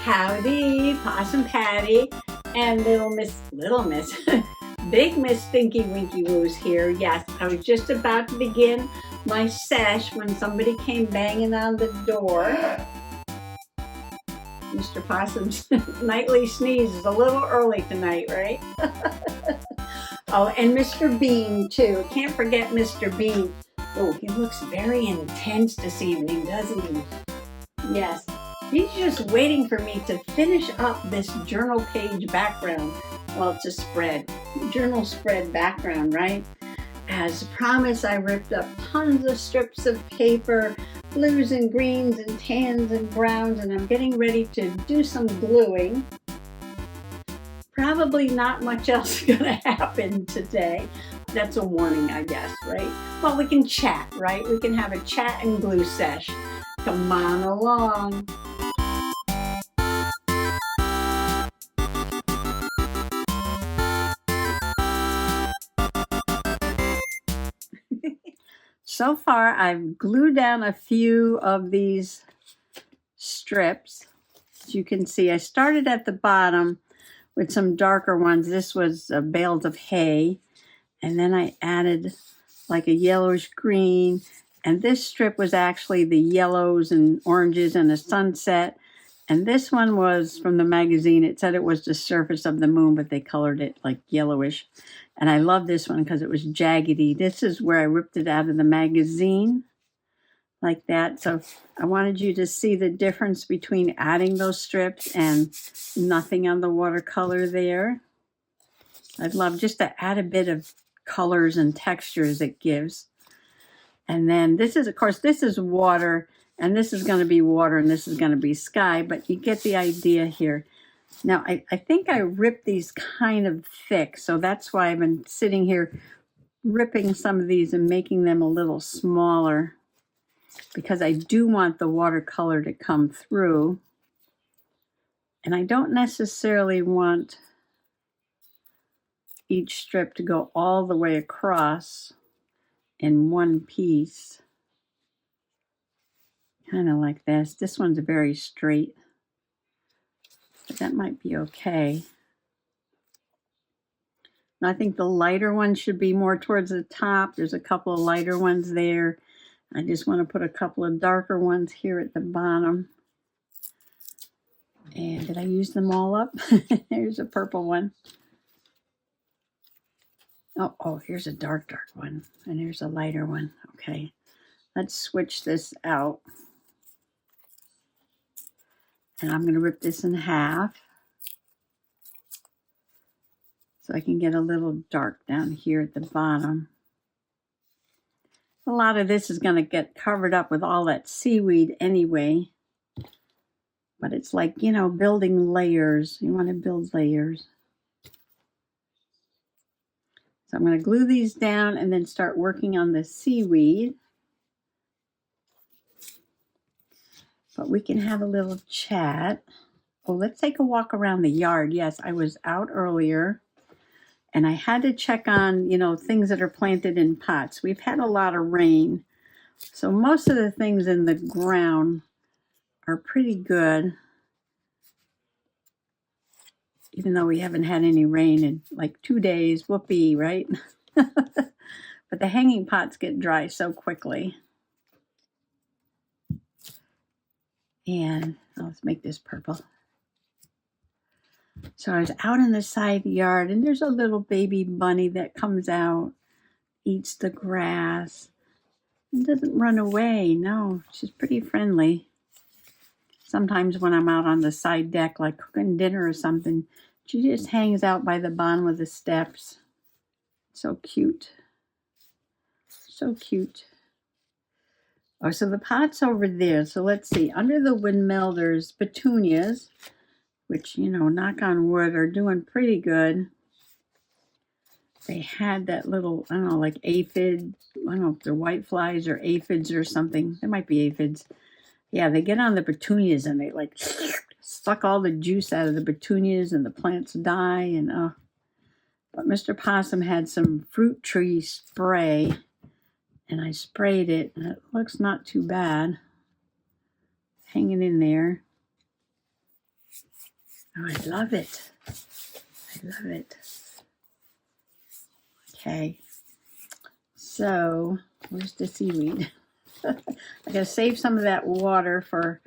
Howdy, Possum Patty, and Little Miss, Big Miss Stinky Winky Woo's here. Yes, I was just about to begin my sesh when somebody came banging on the door. Mr. Possum's nightly sneeze is a little early tonight, right? Oh, and Mr. Bean, too. Can't forget Mr. Bean. Oh, he looks very intense this evening, doesn't he? Yes. He's just waiting for me to finish up this journal page background. Well, it's a spread, journal spread background, right? As promised, I ripped up tons of strips of paper, blues and greens and tans and browns, and I'm getting ready to do some gluing. Probably not much else gonna happen today. That's a warning, I guess, right? Well, we can chat, right? We can have a chat and glue sesh. Come on along. So far, I've glued down a few of these strips. As you can see, I started at the bottom with some darker ones. This was bales of hay. And then I added like a yellowish green. And this strip was actually the yellows and oranges and a sunset. And this one was from the magazine. It said it was the surface of the moon, but they colored it like yellowish. And I love this one because it was jaggedy. This is where I ripped it out of the magazine like that. So I wanted you to see the difference between adding those strips and nothing on the watercolor there. I'd love just to add a bit of colors and textures it gives. And then this is, of course, this is water, and this is going to be water, and this is going to be sky, but you get the idea here. Now, I think I ripped these kind of thick, so that's why I've been sitting here ripping some of these and making them a little smaller, because I do want the watercolor to come through. And I don't necessarily want each strip to go all the way across in one piece. Kind of like this. This one's very straight, but that might be okay. And I think the lighter one should be more towards the top. There's a couple of lighter ones there. I just want to put a couple of darker ones here at the bottom. And did I use them all up? Here's a purple one. Oh, here's a dark one. And here's a lighter one. Okay, let's switch this out. And I'm going to rip this in half so I can get a little dark down here at the bottom. A lot of this is going to get covered up with all that seaweed anyway. But it's like, you know, building layers. You want to build layers. So I'm going to glue these down and then start working on the seaweed. But we can have a little chat. Oh, let's take a walk around the yard. Yes, I was out earlier and I had to check on, you know, things that are planted in pots. We've had a lot of rain. So most of the things in the ground are pretty good. Even though we haven't had any rain in like 2 days, whoopee, right? But the hanging pots get dry so quickly. And let's make this purple. So I was out in the side yard, and there's a little baby bunny that comes out, eats the grass, and doesn't run away. No, she's pretty friendly. Sometimes when I'm out on the side deck, like cooking dinner or something, she just hangs out by the bottom of the steps. So cute. So cute. Oh, so the pot's over there. So let's see. Under the windmill, there's petunias, which, you know, knock on wood, are doing pretty good. They had that little, I don't know, like aphid. I don't know if they're white flies or aphids or something. There might be aphids. Yeah, they get on the petunias and they like suck all the juice out of the petunias and the plants die. And but Mr. Possum had some fruit tree spray. And I sprayed it, and it looks not too bad. Hanging in there. Oh, I love it. I love it. Okay. So, where's the seaweed? I gotta save some of that water for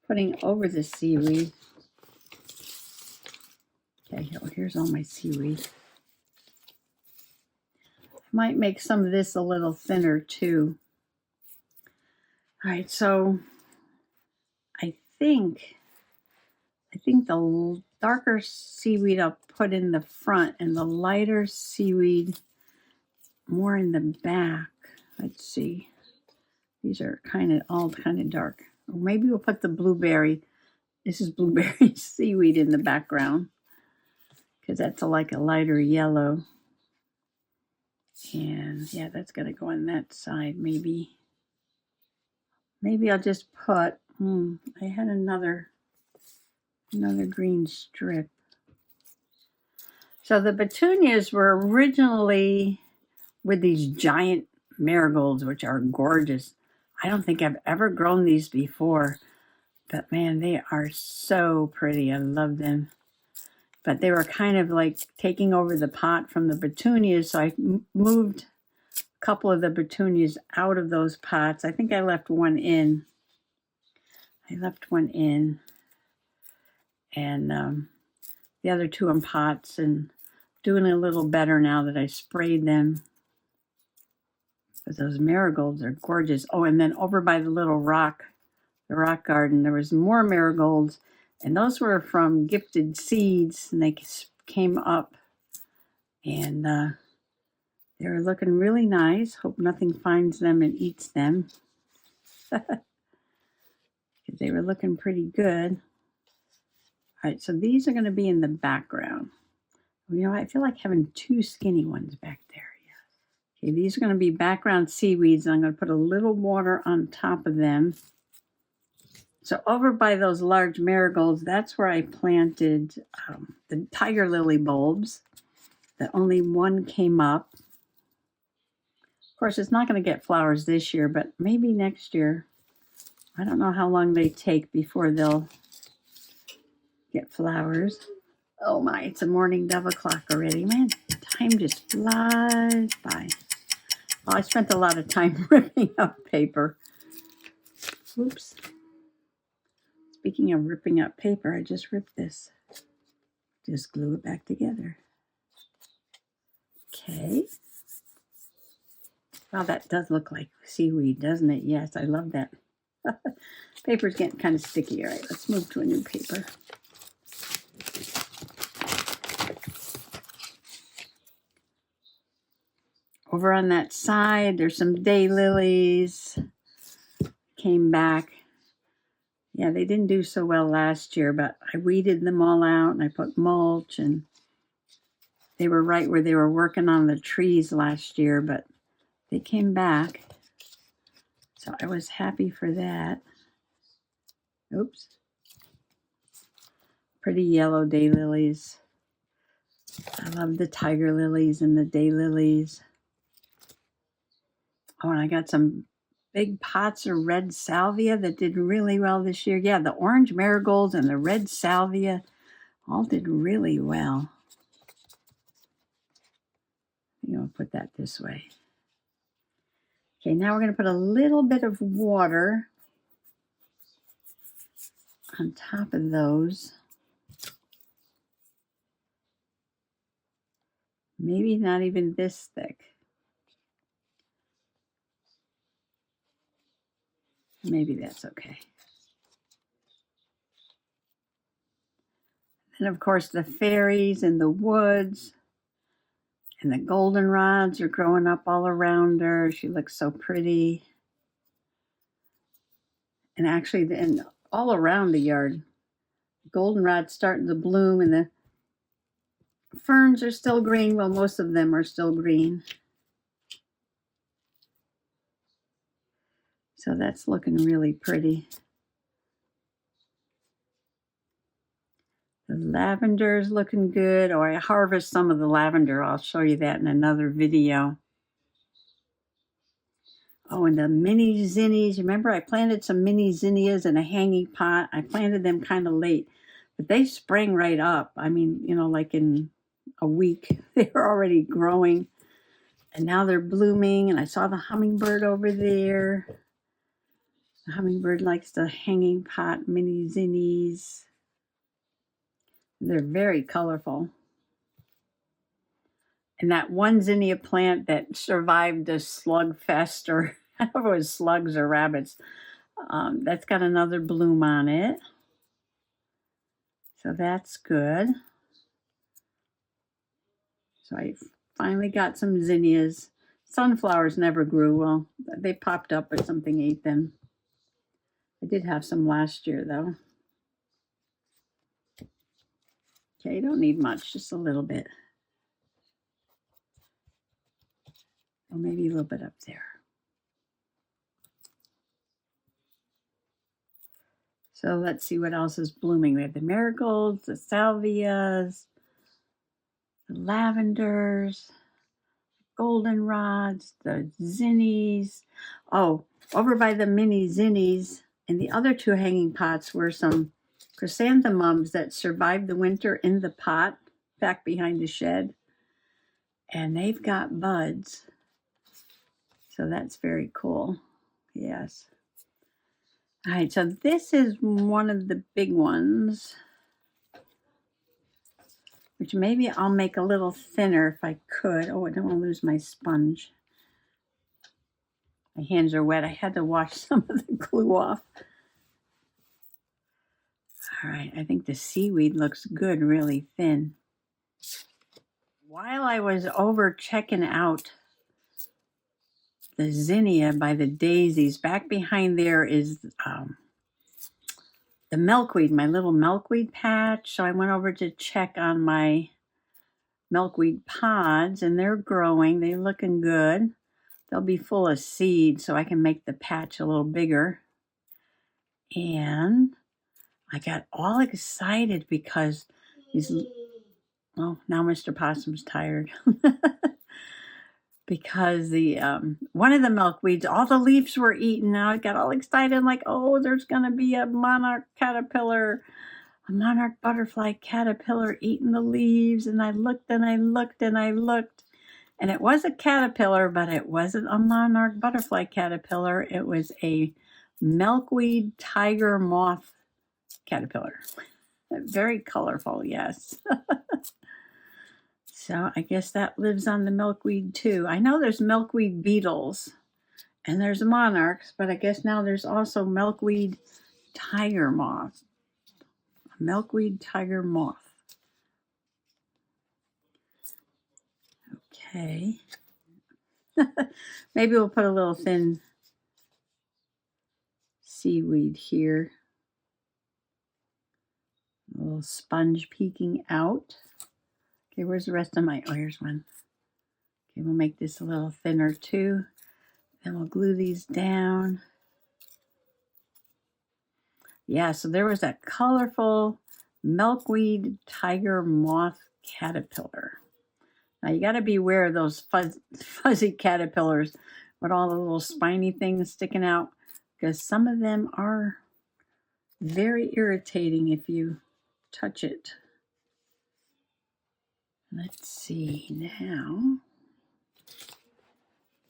putting over the seaweed. Okay, here's all my seaweed. I might make some of this a little thinner too. All right, so I think the darker seaweed I'll put in the front and the lighter seaweed more in the back. Let's see. These are all kind of dark. Or maybe we'll put the blueberry. This is blueberry seaweed in the background because that's like a lighter yellow. And yeah, that's going to go on that side maybe. Maybe I'll just put, I had another green strip. So the petunias were originally with these giant marigolds, which are gorgeous. I don't think I've ever grown these before, but man, they are so pretty. I love them. But they were kind of like taking over the pot from the petunias, so I moved a couple of the petunias out of those pots. I think I left one in. And the other two in pots, and doing a little better now that I sprayed them. But those marigolds are gorgeous. Oh, and then over by the rock garden, there was more marigolds, and those were from gifted seeds, and they came up, and they were looking really nice. Hope nothing finds them and eats them. Because they were looking pretty good. All right, so these are going to be in the background. You know, I feel like having two skinny ones back there. Yeah. Okay, these are going to be background seaweeds, and I'm going to put a little water on top of them. So over by those large marigolds, that's where I planted the tiger lily bulbs. That only one came up. Of course, it's not going to get flowers this year, but maybe next year. I don't know how long they take before they'll get flowers. Oh my, it's a morning dove o'clock already. Man, time just flies by. Well, I spent a lot of time ripping up paper. Oops. Speaking of ripping up paper, I just ripped this. Just glue it back together. Okay. Wow, that does look like seaweed, doesn't it? Yes, I love that. Paper's getting kind of sticky. All right, let's move to a new paper. Over on that side, there's some daylilies. Came back. Yeah, they didn't do so well last year, but I weeded them all out and I put mulch, and they were right where they were working on the trees last year, but they came back. So I was happy for that. Oops. Pretty yellow daylilies. I love the tiger lilies and the daylilies. Oh, and I got some big pots of red salvia that did really well this year. Yeah, the orange marigolds and the red salvia all did really well. I'm going to put that this way. Okay, now we're going to put a little bit of water on top of those. Maybe not even this thick. Maybe that's okay. And of course, the fairies and the woods and the goldenrods are growing up all around her. She looks so pretty. And actually, and all around the yard, goldenrod's starting to bloom, and the ferns are still green. Well, most of them are still green. So that's looking really pretty. The lavender is looking good. Oh, I harvest some of the lavender. I'll show you that in another video. Oh, and the mini zinnias. Remember, I planted some mini zinnias in a hanging pot. I planted them kind of late. But they spring right up. I mean, you know, like in a week, they're already growing. And now they're blooming. And I saw the hummingbird over there. The hummingbird likes the hanging pot mini zinnies. They're very colorful. And that one zinnia plant that survived the slug fest, or I don't know if it was slugs or rabbits, that's got another bloom on it. So that's good. So I finally got some zinnias. Sunflowers never grew. Well, they popped up, but something ate them. I did have some last year, though. Okay, you don't need much, just a little bit. Or maybe a little bit up there. So let's see what else is blooming. We have the marigolds, the salvias, the lavenders, goldenrods, the zinnies. Oh, over by the mini zinnies and the other two hanging pots were some chrysanthemums that survived the winter in the pot back behind the shed. And they've got buds. So that's very cool. Yes. All right, so this is one of the big ones, which maybe I'll make a little thinner if I could. Oh, I don't want to lose my sponge. My hands are wet. I had to wash some of the glue off. All right, I think the seaweed looks good, really thin. While I was over checking out the zinnia by the daisies, back behind there is the milkweed, my little milkweed patch. So I went over to check on my milkweed pods, and they're growing. They're looking good. They'll be full of seed, so I can make the patch a little bigger. And I got all excited because these, oh, now Mr. Possum's tired. Because the one of the milkweeds, all the leaves were eaten. Now I got all excited, like, oh, there's going to be a monarch caterpillar, a monarch butterfly caterpillar eating the leaves. And I looked and I looked and I looked. And it was a caterpillar, but it wasn't a monarch butterfly caterpillar. It was a milkweed tiger moth caterpillar. Very colorful, yes. So I guess that lives on the milkweed too. I know there's milkweed beetles and there's monarchs, but I guess now there's also milkweed tiger moth. A milkweed tiger moth. Okay. Maybe we'll put a little thin seaweed here. A little sponge peeking out. Okay, where's the rest of my, oh, here's one. Okay, we'll make this a little thinner too. Then we'll glue these down. Yeah, so there was that colorful milkweed tiger moth caterpillar. Now you got to beware of those fuzzy caterpillars with all the little spiny things sticking out, because some of them are very irritating if you touch it. Let's see now.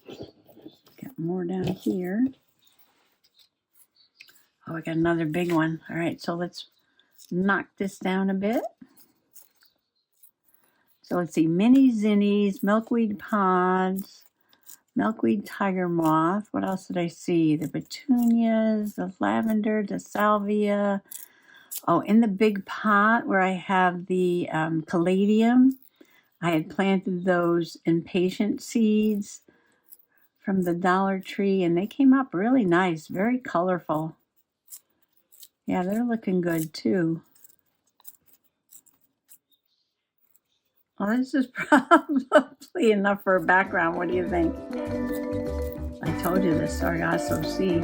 Got more down here. Oh, I got another big one. All right, so let's knock this down a bit. So let's see, mini zinnies, milkweed pods, milkweed tiger moth. What else did I see? The petunias, the lavender, the salvia. Oh, in the big pot where I have the caladium, I had planted those impatient seeds from the Dollar Tree, and they came up really nice, very colorful. Yeah, they're looking good too. Well, this is probably enough for a background. What do you think? I told you the sargasso sea.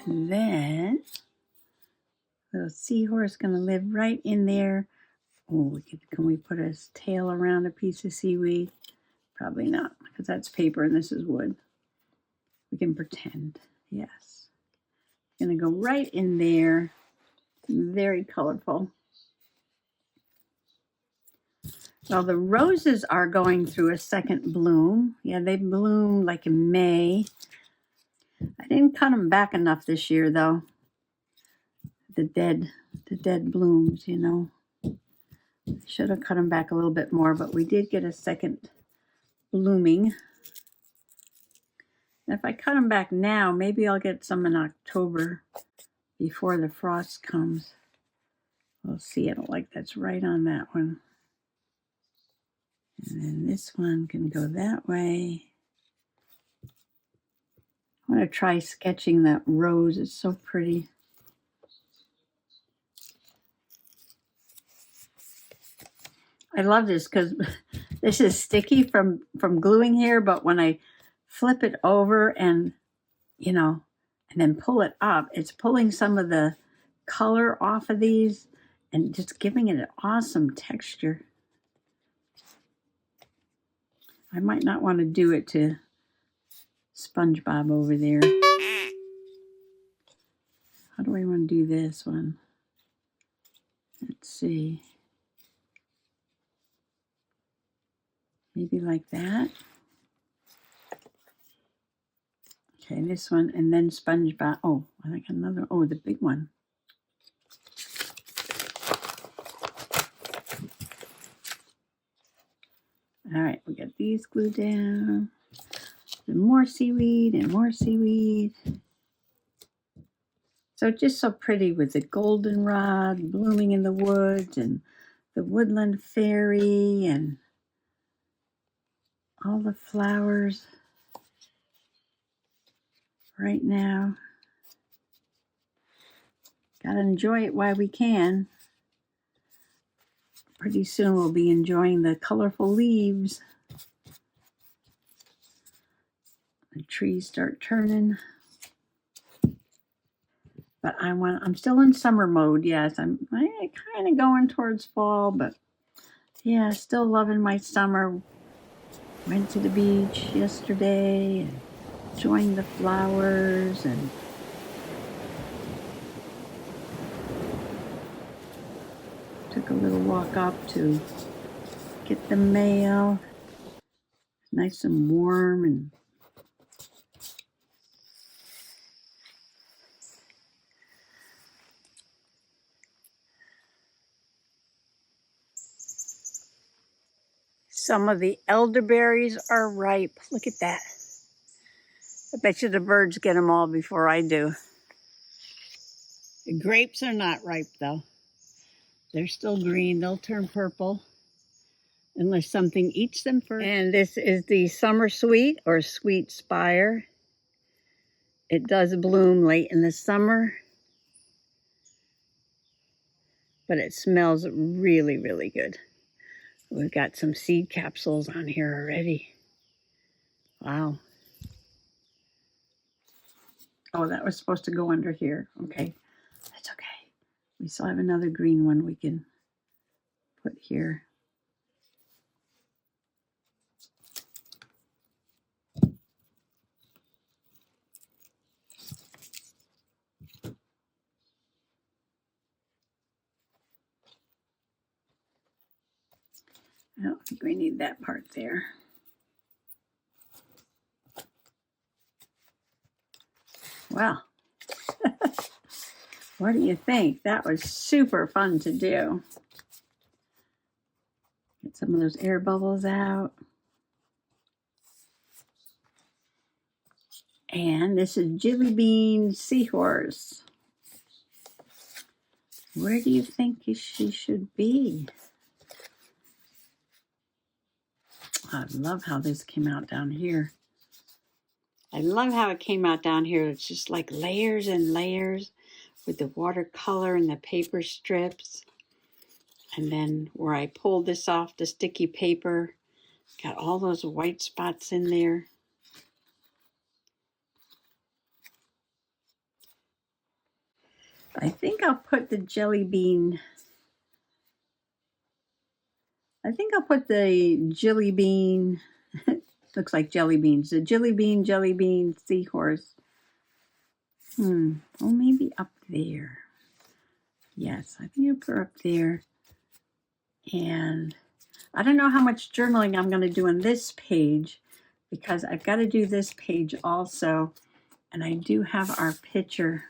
And then little seahorse going to live right in there Oh, can we put a tail around a piece of seaweed? Probably not, because that's paper and this is wood. We can pretend, yes. Gonna go right in there. Very colorful. Well, the roses are going through a second bloom. Yeah, they bloom like in May. I didn't cut them back enough this year, though. The dead blooms, you know. Should have cut them back a little bit more, but we did get a second blooming. And if I cut them back now, maybe I'll get some in October before the frost comes. We'll see. I don't like that's right on that one. And then this one can go that way. I want to try sketching that rose. It's so pretty. I love this because this is sticky from gluing here, but when I flip it over and, you know, and then pull it up, it's pulling some of the color off of these and just giving it an awesome texture. I might not want to do it to SpongeBob over there. How do I want to do this one? Let's see. Maybe like that. Okay, this one, and then SpongeBob. Oh, I think another. Oh, the big one. All right, we got these glued down. And more seaweed and more seaweed. So just so pretty with the goldenrod blooming in the woods and the woodland fairy and all the flowers right now. Gotta enjoy it while we can. Pretty soon we'll be enjoying the colorful leaves. The trees start turning. But I'm still in summer mode, yes. I'm kind of going towards fall, but yeah, still loving my summer. Went to the beach yesterday and enjoying the flowers and took a little walk up to get the mail. Nice and warm and some of the elderberries are ripe. Look at that. I bet you the birds get them all before I do. The grapes are not ripe though. They're still green. They'll turn purple unless something eats them first. And this is the summer sweet or sweet spire. It does bloom late in the summer, but it smells really, really good. We've got some seed capsules on here already. Wow. Oh, that was supposed to go under here. Okay, that's okay. We still have another green one we can put here. I don't think we need that part there. Well, what do you think? That was super fun to do. Get some of those air bubbles out. And this is Jilly Bean Seahorse. Where do you think she should be? I love how this came out down here. I love how it came out down here. It's just like layers and layers with the watercolor and the paper strips. And then where I pulled this off the sticky paper, got all those white spots in there. I think I'll put the Jelly Bean I think I'll put the Jilly Bean, looks like jelly beans, the Jilly Bean Seahorse. Oh, maybe up there. Yes, I think I'll put her up there. And I don't know how much journaling I'm going to do on this page because I've got to do this page also. And I do have our picture.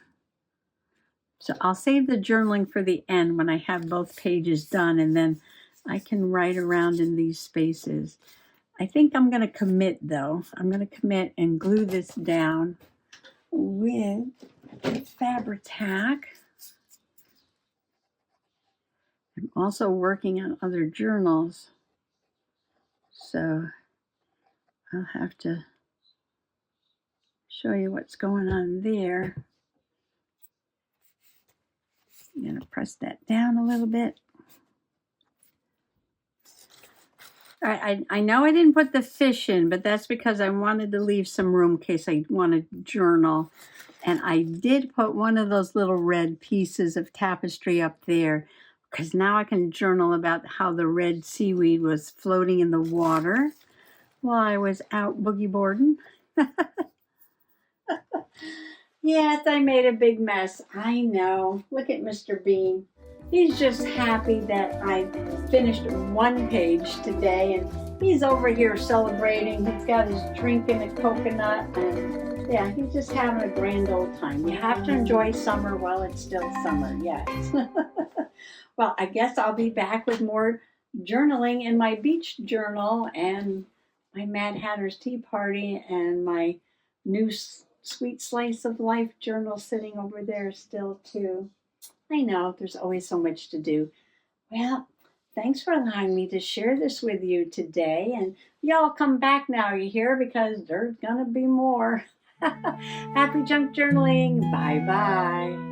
So I'll save the journaling for the end when I have both pages done, and then I can write around in these spaces. I think I'm going to commit though. I'm going to commit and glue this down with Fabri-Tac. I'm also working on other journals, so I'll have to show you what's going on there. I'm going to press that down a little bit. All right, I know I didn't put the fish in, but that's because I wanted to leave some room in case I want to journal. And I did put one of those little red pieces of tapestry up there because now I can journal about how the red seaweed was floating in the water while I was out boogie boarding. Yes, I made a big mess. I know. Look at Mr. Bean. He's just happy that I finished one page today, and he's over here celebrating. He's got his drink and a coconut, and yeah, he's just having a grand old time. You have to enjoy summer while it's still summer, yes. Well, I guess I'll be back with more journaling in my beach journal and my Mad Hatter's Tea Party and my new Sweet Slice of Life journal sitting over there still too. I know, there's always so much to do. Well, thanks for allowing me to share this with you today. And y'all come back now, you hear, because there's gonna be more. Happy junk journaling. Bye-bye.